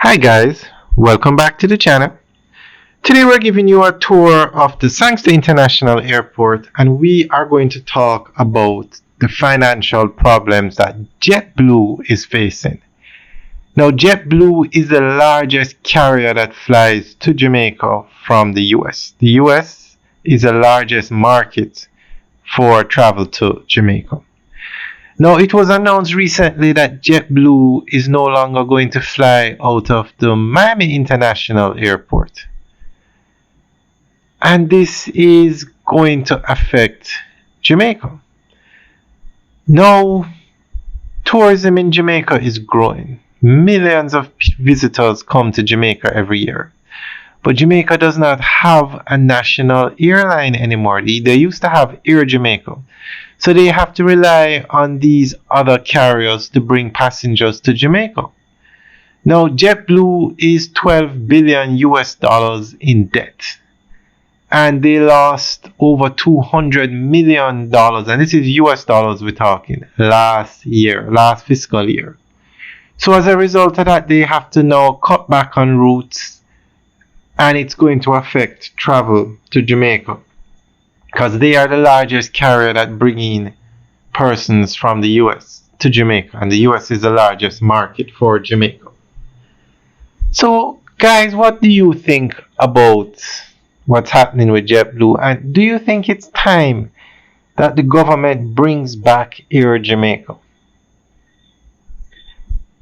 Hi guys, welcome back to the channel. Today we're giving you a tour of the Sangster International Airport and we are going to talk about the financial problems that Jetblue is facing. Now Jetblue is the largest carrier that flies to Jamaica from the US. The US is the largest market for travel to Jamaica. Now, it was announced recently that Jetblue is no longer going to fly out of the Miami International Airport. And this is going to affect Jamaica. Now, tourism in Jamaica is growing. Millions of visitors come to Jamaica every year. But Jamaica does not have a national airline anymore. They used to have Air Jamaica. So they have to rely on these other carriers to bring passengers to Jamaica. Now, JetBlue is 12 billion US dollars in debt. And they lost over $200 million, and this is US dollars we're talking, last fiscal year. So as a result of that, they have to now cut back on routes, and it's going to affect travel to Jamaica, because they are the largest carrier that bring in persons from the US to Jamaica, and the US is the largest market for Jamaica. So guys, what do you think about what's happening with JetBlue, and do you think it's time that the government brings back Air Jamaica?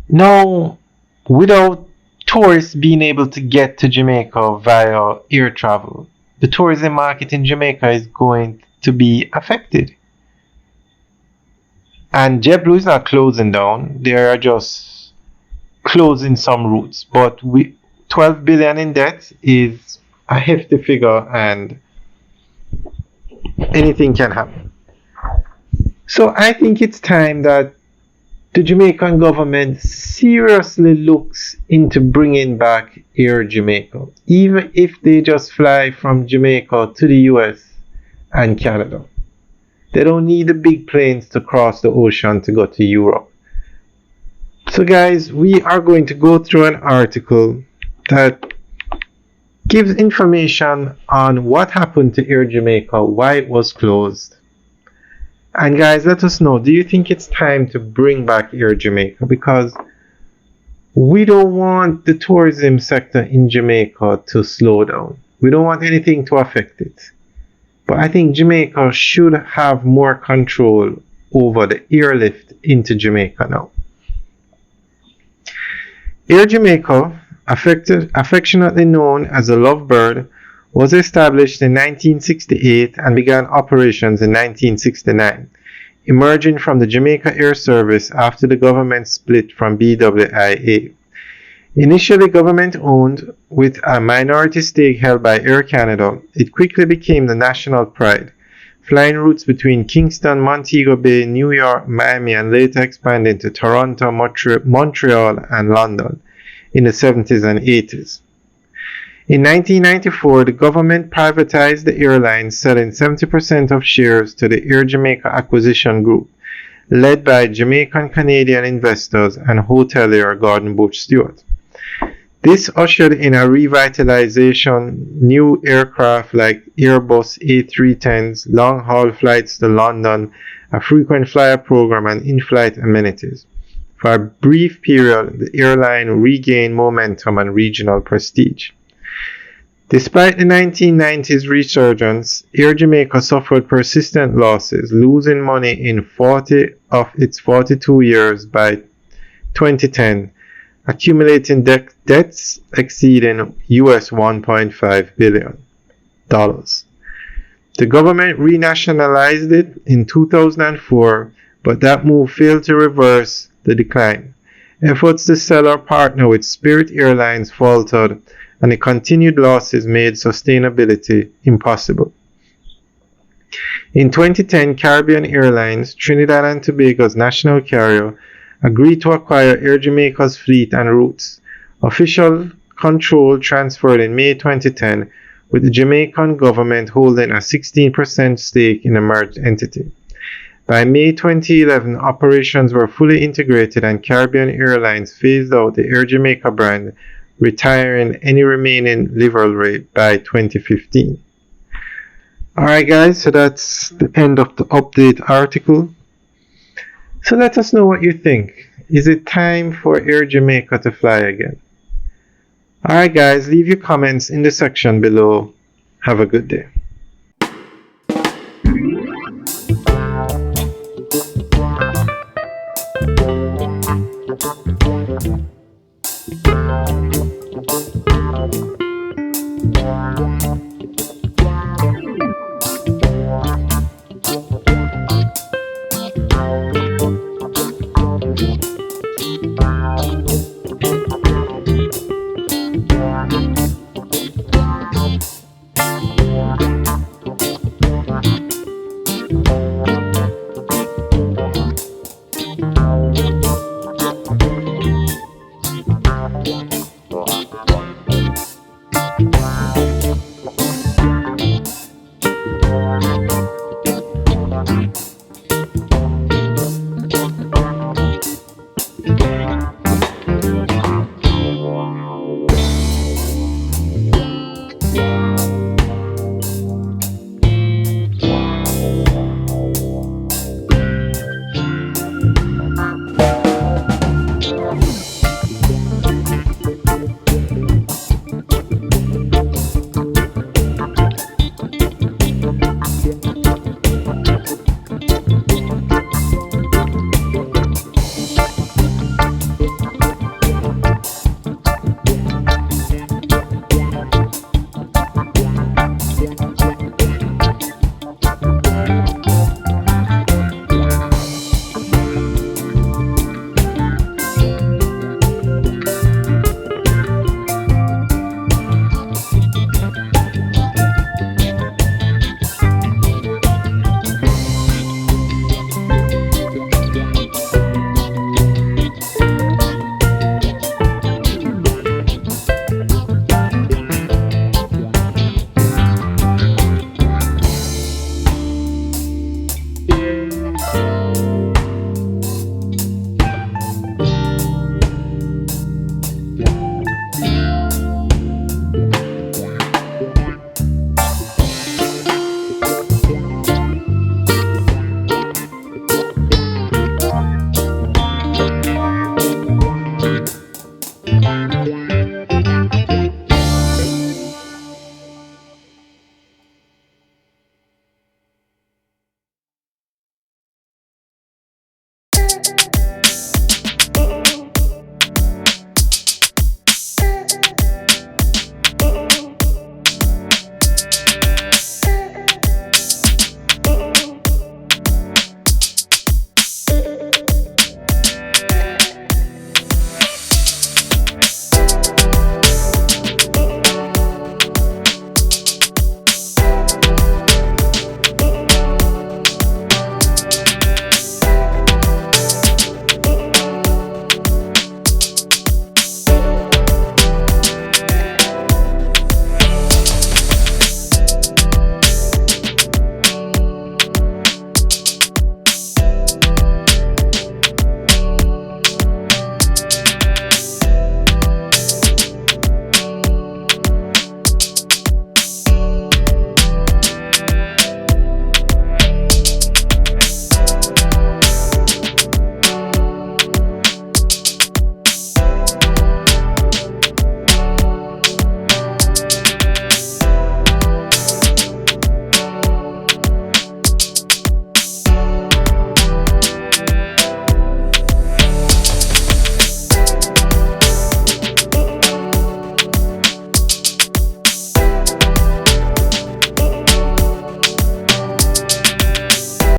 Now, without tourists being able to get to Jamaica via air travel, the tourism market in Jamaica is going to be affected. And JetBlue is not closing down, they are just closing some routes. But 12 billion in debt is a hefty figure, and anything can happen. So I think it's time that the Jamaican government seriously looks into bringing back Air Jamaica, even if they just fly from Jamaica to the US and Canada. They don't need the big planes to cross the ocean to go to Europe. So guys, we are going to go through an article that gives information on what happened to Air Jamaica, why it was closed. And guys, let us know, do you think it's time to bring back Air Jamaica? Because we don't want the tourism sector in Jamaica to slow down. We don't want anything to affect it. But I think Jamaica should have more control over the airlift into Jamaica now. Air Jamaica, affectionately known as the Lovebird, was established in 1968 and began operations in 1969, emerging from the Jamaica Air Service after the government split from BWIA. Initially government-owned, with a minority stake held by Air Canada, it quickly became the national pride, flying routes between Kingston, Montego Bay, New York, Miami, and later expanding to Toronto, Montreal, and London in the 70s and 80s. In 1994, the government privatized the airline, selling 70% of shares to the Air Jamaica Acquisition Group, led by Jamaican-Canadian investors and hotelier Gordon Butch Stewart. This ushered in a revitalization, new aircraft like Airbus A310s, long-haul flights to London, a frequent flyer program, and in-flight amenities. For a brief period, the airline regained momentum and regional prestige. Despite the 1990s resurgence, Air Jamaica suffered persistent losses, losing money in 40 of its 42 years by 2010, accumulating debts exceeding US $1.5 billion. The government renationalized it in 2004, but that move failed to reverse the decline. Efforts to sell or partner with Spirit Airlines faltered, and the continued losses made sustainability impossible. In 2010, Caribbean Airlines, Trinidad and Tobago's national carrier, agreed to acquire Air Jamaica's fleet and routes. Official control transferred in May 2010, with the Jamaican government holding a 16% stake in the merged entity. By May 2011, operations were fully integrated and Caribbean Airlines phased out the Air Jamaica brand, retiring any remaining livery by 2015. Alright guys, so that's the end of the update article. So let us know what you think. Is it time for Air Jamaica to fly again? Alright guys, leave your comments in the section below. Have a good day.